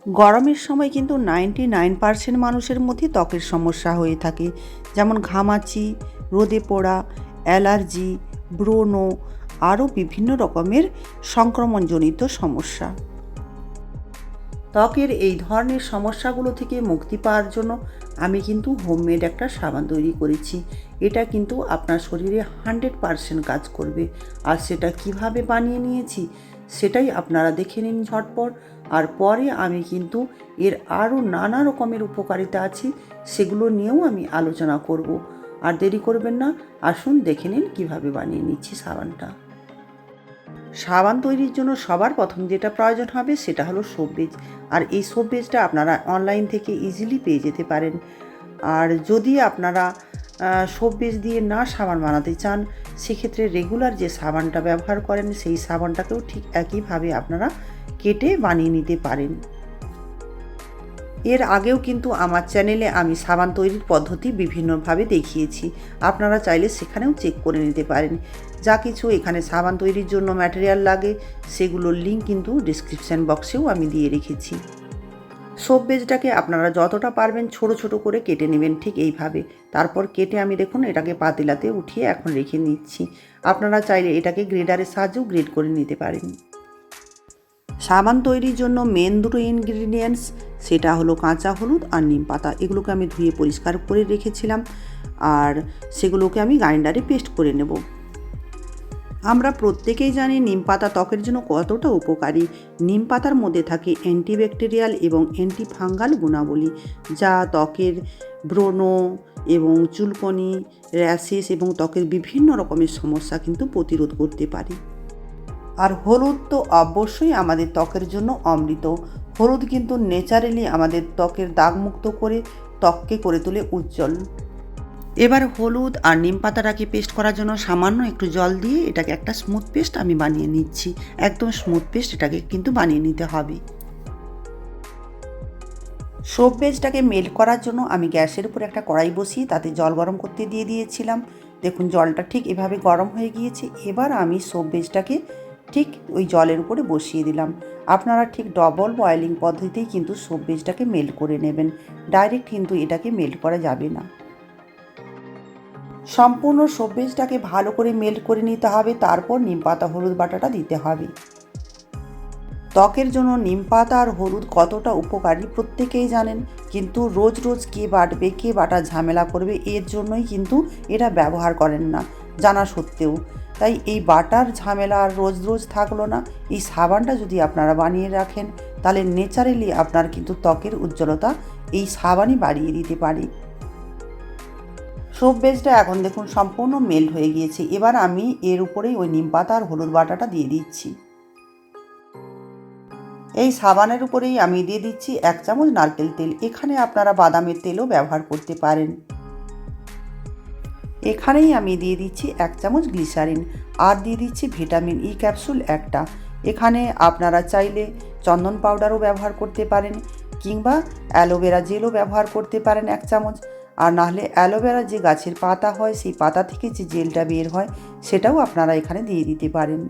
গরমের সময় কিন্তু 99% মানুষের মধ্যে ত্বকের সমস্যা হয়ে থাকে, যেমন ঘামাচি, রোদে পোড়া, অ্যালার্জি, ব্রণ, আরও বিভিন্ন রকমের সংক্রমণজনিত সমস্যা। ত্বকের এই ধরনের সমস্যাগুলো থেকে মুক্তি পাওয়ার জন্য আমি কিন্তু হোমমেড একটা সাবান তৈরি করেছি। এটা কিন্তু আপনার শরীরে 100% কাজ করবে। আর সেটা কিভাবে বানিয়ে নিয়েছি সেটাই আপনারা দেখে নিন ঝটপট। আর পরে আমি কিন্তু এর আরও নানা রকমের উপকারিতা আছে, সেগুলো নিয়েও আমি আলোচনা করব। আর দেরি করবেন না, আসুন দেখে নিন কীভাবে বানিয়ে নিচ্ছি সাবানটা। সাবান তৈরির জন্য সবার প্রথম যেটা প্রয়োজন হবে সেটা হলো সোপ বেজ। আর এই সোপ বেজটা আপনারা অনলাইন থেকে ইজিলি পেয়ে যেতে পারেন। আর যদি আপনারা সোপ বেজ দিয়ে না সাবান বানাতে চান, সেক্ষেত্রে রেগুলার যে সাবানটা ব্যবহার করেন সেই সাবানটাকেও ঠিক একইভাবে আপনারা কেটে বানিয়ে নিতে পারেন। এর আগেও কিন্তু আমার চ্যানেলে আমি সাবান তৈরির পদ্ধতি বিভিন্নভাবে দেখিয়েছি, আপনারা চাইলে সেখানেও চেক করে নিতে পারেন। যা কিছু এখানে সাবান তৈরির জন্য ম্যাটেরিয়াল লাগে সেগুলোর লিঙ্ক কিন্তু ডিসক্রিপশান বক্সেও আমি দিয়ে রেখেছি। সোপ বেজটাকে আপনারা যতটা পারবেন ছোট ছোট করে কেটে নেবেন, ঠিক এইভাবে। তারপর কেটে আমি দেখুন এটাকে পাতিলাতে উঠিয়ে এখন রেখে নিচ্ছি। আপনারা চাইলে এটাকে গ্রেডারের সাহায্যেও গ্রেড করে নিতে পারেন। সাবান তৈরির জন্য মেন দুটো ইনগ্রিডিয়েন্টস, সেটা হলো কাঁচা হলুদ আর নিম পাতা। এগুলোকে আমি ধুয়ে পরিষ্কার করে রেখেছিলাম, আর সেগুলোকে আমি গ্রাইন্ডারে পেস্ট করে নেব। আমরা প্রত্যেকেই জানি নিম পাতা ত্বকের জন্য কতটা উপকারী। নিম পাতার মধ্যে থাকে অ্যান্টিব্যাকটেরিয়াল এবং অ্যান্টিফাঙ্গাল গুণাবলী, যা ত্বকের ব্রণ এবং চুলকনি, র্যাশেস এবং ত্বকের বিভিন্ন রকমের সমস্যা কিন্তু প্রতিরোধ করতে পারে। আর হলুদ তো অবশ্যই আমাদের ত্বকের জন্য অমৃত। হলুদ কিন্তু ন্যাচারালি আমাদের ত্বকের দাগমুক্ত করে ত্বককে করে তোলে উজ্জ্বল। এবার হলুদ আর নিম পাতাটাকে পেস্ট করার জন্য সামান্য একটু জল দিয়ে এটাকে একটা স্মুথ পেস্ট আমি বানিয়ে নিচ্ছি। একদম স্মুথ পেস্ট এটাকে কিন্তু বানিয়ে নিতে হবে। সোপ বেজটাকে মেল্ট করার জন্য আমি গ্যাসের উপর একটা কড়াই বসিয়ে তাতে জল গরম করতে দিয়ে দিয়েছিলাম। দেখুন জলটা ঠিক এভাবে গরম হয়ে গিয়েছে। এবার আমি সোপ বেজটাকে ঠিক ওই জলের উপরে বসিয়ে দিলাম। আপনারা ঠিক ডবল বয়েলিং পদ্ধতিতেই কিন্তু সোপ বেজটাকে মেল্ট করে নেবেন, ডাইরেক্ট কিন্তু এটাকে মেল্ট করা যাবে না। সম্পূর্ণ সোপ বেজটাকে ভালো করে মেল্ট করে নিতে হবে, তারপর নিম পাতা হলুদ বাটাটা দিতে হবে। ত্বকের জন্য নিম পাতা আর হলুদ কতটা উপকারী প্রত্যেকেই জানেন, কিন্তু রোজ রোজ কে বাটবে, কে বাটার ঝামেলা করবে, এর জন্যই কিন্তু এরা ব্যবহার করেন না জানা সত্ত্বেও। তাই এই বাটার ঝামেলা আর রোজ রোজ থাকলো না। এই সাবানটা যদি আপনারা বানিয়ে রাখেন তাহলে ন্যাচারালি আপনার কিন্তু ত্বকের উজ্জ্বলতা এই সাবানই বাড়িয়ে দিতে পারে। সোপ বেজটা এখন দেখুন সম্পূর্ণ মেল্ট হয়ে গিয়েছে। এবার আমি এর উপরেই ওই নিম পাতা আর হলুদ বাটাটা দিয়ে দিচ্ছি। এই সাবানের উপরেই আমি দিয়ে দিচ্ছি 1 চামচ নারকেল তেল। এখানে আপনারা বাদামের তেলও ব্যবহার করতে পারেন। এখানেই আমি দিয়ে দিচ্ছি 1 চামচ গ্লিসারিন, আর দিয়ে দিচ্ছি ভিটামিন ই ক্যাপসুল একটা। এখানে আপনারা চাইলে চন্দন পাউডারও ব্যবহার করতে পারেন, কিংবা অ্যালোভেরা জেলও ব্যবহার করতে পারেন 1 চামচ। আর নাহলে অ্যালোভেরা যে গাছের পাতা হয় সেই পাতা থেকে যে জেলটা বের হয় সেটাও আপনারা এখানে দিয়ে দিতে পারেন।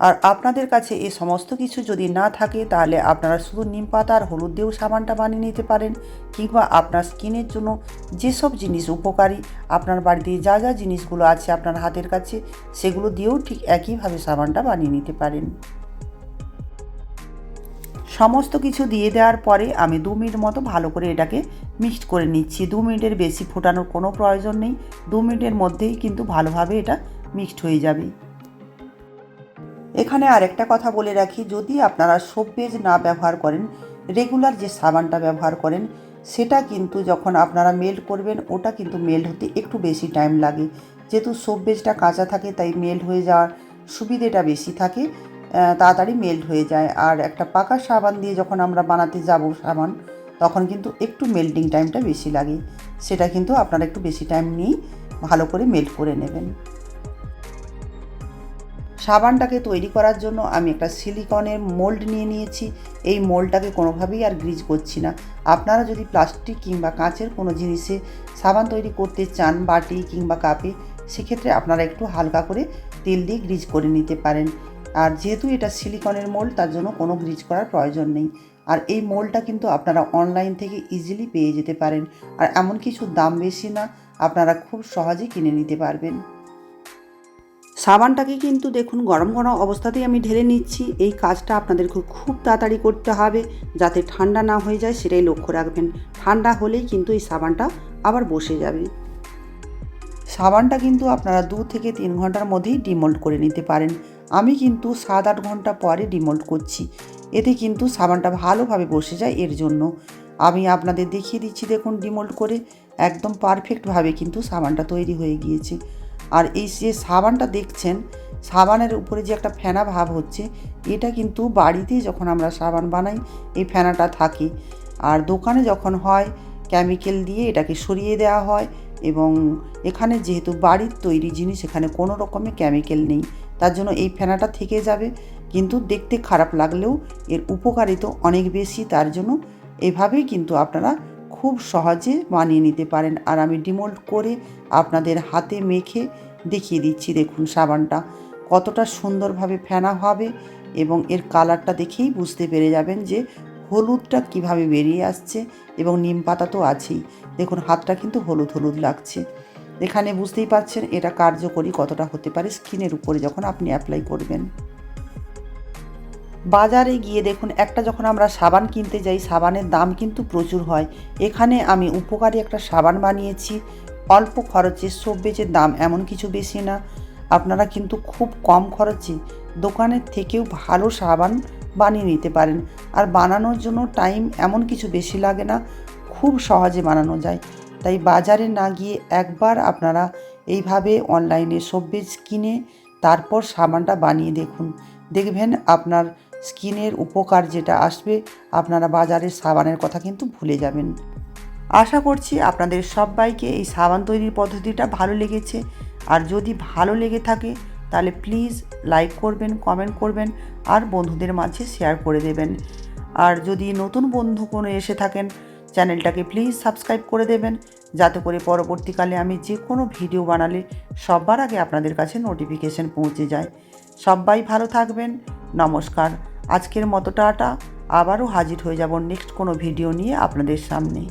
আর আপনাদের কাছে এই সমস্ত কিছু যদি না থাকে তাহলে আপনারা শুধু নিম পাতা আর হলুদ দিয়েও সাবানটা বানিয়ে নিতে পারেন, কিংবা আপনার স্কিনের জন্য যেসব জিনিস উপকারী, আপনার বাড়িতে যা যা জিনিসগুলো আছে আপনার হাতের কাছে সেগুলো দিয়েও ঠিক একইভাবে সাবানটা বানিয়ে নিতে পারেন। সমস্ত কিছু দিয়ে দেওয়ার পরে আমি 2 মিনিট মতো ভালো করে এটাকে মিক্সড করে নিচ্ছি। 2 মিনিটের বেশি ফোটানোর কোনো প্রয়োজন নেই, 2 মিনিটের মধ্যেই কিন্তু ভালোভাবে এটা মিক্সড হয়ে যাবে। এখানে আরেকটা কথা বলে রাখি, যদি আপনারা সোপ বেজ না ব্যবহার করেন, রেগুলার যে সাবানটা ব্যবহার করেন সেটা কিন্তু যখন আপনারা মেল্ট করবেন ওটা কিন্তু মেল্ট হতে একটু বেশি টাইম লাগে। যেহেতু সোপ বেজটা কাঁচা থাকে তাই মেল্ট হয়ে যাওয়ার সুবিধেটা বেশি থাকে, তাড়াতাড়ি মেল্ট হয়ে যায়। আর একটা পাকা সাবান দিয়ে যখন আমরা বানাতে যাব সাবান, তখন কিন্তু একটু মেল্টিং টাইমটা বেশি লাগে। সেটা কিন্তু আপনারা একটু বেশি টাইম নিয়েই ভালো করে মেল্ট করে নেবেন। সাবানটাকে তৈরি করার জন্য আমি একটা সিলিকনের মোল্ড নিয়ে নিয়েছি। এই মোল্ডটাকে কোনোভাবেই আর গ্রিজ করছি না। আপনারা যদি প্লাস্টিক কিংবা কাঁচের কোনো জিনিসে সাবান তৈরি করতে চান, বাটি কিংবা কাপে, সেক্ষেত্রে আপনারা একটু হালকা করে তেল দিয়ে গ্রিজ করে নিতে পারেন। আর যেহেতু এটা সিলিকনের মোল্ড, তার জন্য কোনো গ্রিজ করার প্রয়োজন নেই। আর এই মোল্ডটা কিন্তু আপনারা অনলাইন থেকে ইজিলি পেয়ে যেতে পারেন। আর এমন কিছু দাম বেশি না, আপনারা খুব সহজে কিনে নিতে পারবেন। সাবানটাকে কিন্তু দেখুন গরম গরম অবস্থাতেই আমি ঢেলে নিচ্ছি। এই কাজটা আপনাদেরকে খুব তাড়াতাড়ি করতে হবে, যাতে ঠান্ডা না হয়ে যায় সেটাই লক্ষ্য রাখবেন। ঠান্ডা হলেই কিন্তু এই সাবানটা আবার বসে যাবে। সাবানটা কিন্তু আপনারা 2 থেকে 3 ঘন্টার মধ্যেই ডিমোল্ড করে নিতে পারেন। আমি কিন্তু 7-8 ঘন্টা পরে ডিমোল্ড করছি। এতে কিন্তু সাবানটা ভালোভাবে বসে যায়, এর জন্য আমি আপনাদের দেখিয়ে দিচ্ছি। দেখুন ডিমোল্ড করে একদম পারফেক্টভাবে কিন্তু সাবানটা তৈরি হয়ে গিয়েছে। আর এই যে সাবানটা দেখছেন, সাবানের উপরে যে একটা ফেনা ভাব হচ্ছে, এটা কিন্তু বাড়িতে যখন আমরা সাবান বানাই এই ফেনাটা থাকে। আর দোকানে যখন হয় কেমিক্যাল দিয়ে এটাকে সরিয়ে দেওয়া হয়, এবং এখানে যেহেতু বাড়ির তৈরি জিনিস, এখানে কোনো রকমের কেমিক্যাল নেই, তার জন্য এই ফেনাটা থেকে যাবে। কিন্তু দেখতে খারাপ লাগলেও এর উপকারিতা অনেক বেশি, তার জন্য এভাবেই কিন্তু আপনারা খুব সহজে বানিয়ে নিতে পারেন। আর আমি ডিমোল্ড করে আপনাদের হাতে মেখে দেখিয়ে দিচ্ছি। দেখুন সাবানটা কতটা সুন্দরভাবে ফেনা হবে, এবং এর কালারটা দেখেই বুঝতে পেরে যাবেন যে হলুদটা কিভাবে বেরিয়ে আসছে, এবং নিম পাতা তো আছেই। দেখুন হাতটা কিন্তু হলুদ হলুদ লাগছে। এখানে বুঝতেই পারছেন এটা কার্যকরী কতটা হতে পারে স্কিনের উপরে যখন আপনি অ্যাপ্লাই করবেন। বাজারে গিয়ে দেখুন একটা যখন আমরা সাবান কিনতে যাই, সাবানের দাম কিন্তু প্রচুর হয়। এখানে আমি উপকারী একটা সাবান বানিয়েছি, অল্প খরচে, সবজির দাম এমন কিছু বেশি না। আপনারা কিন্তু খুব কম খরচে দোকানের থেকেও ভালো সাবান বানিয়ে নিতে পারেন। আর বানানোর জন্য টাইম এমন কিছু বেশি লাগে না, খুব সহজে বানানো যায়। তাই বাজারে না গিয়ে একবার আপনারা এইভাবে অনলাইনে সবজি কিনে তারপর সাবানটা বানিয়ে দেখুন। দেখবেন আপনার স্কিনের উপকার যেটা আসবে, আপনারা বাজারের সাবানের কথা কিন্তু ভুলে যাবেন। আশা করছি আপনাদের সবাইকে এই সাবান তৈরির পদ্ধতিটা ভালো লেগেছে। আর যদি ভালো লেগে থাকে তাহলে প্লিজ লাইক করবেন, কমেন্ট করবেন, আর বন্ধুদের মাঝে শেয়ার করে দেবেন। আর যদি নতুন বন্ধু কোনো এসে থাকেন, চ্যানেলটাকে প্লিজ সাবস্ক্রাইব করে দেবেন, যাতে করে পরবর্তীকালে আমি যে কোনো ভিডিও বানালে সবার আগে আপনাদের কাছে নোটিফিকেশন পৌঁছে যায়। সবাই ভালো থাকবেন। নমস্কার। আজকের মতো টাটা। আবারও হাজির হয়ে যাব নেক্সট কোনো ভিডিও নিয়ে আপনাদের সামনে।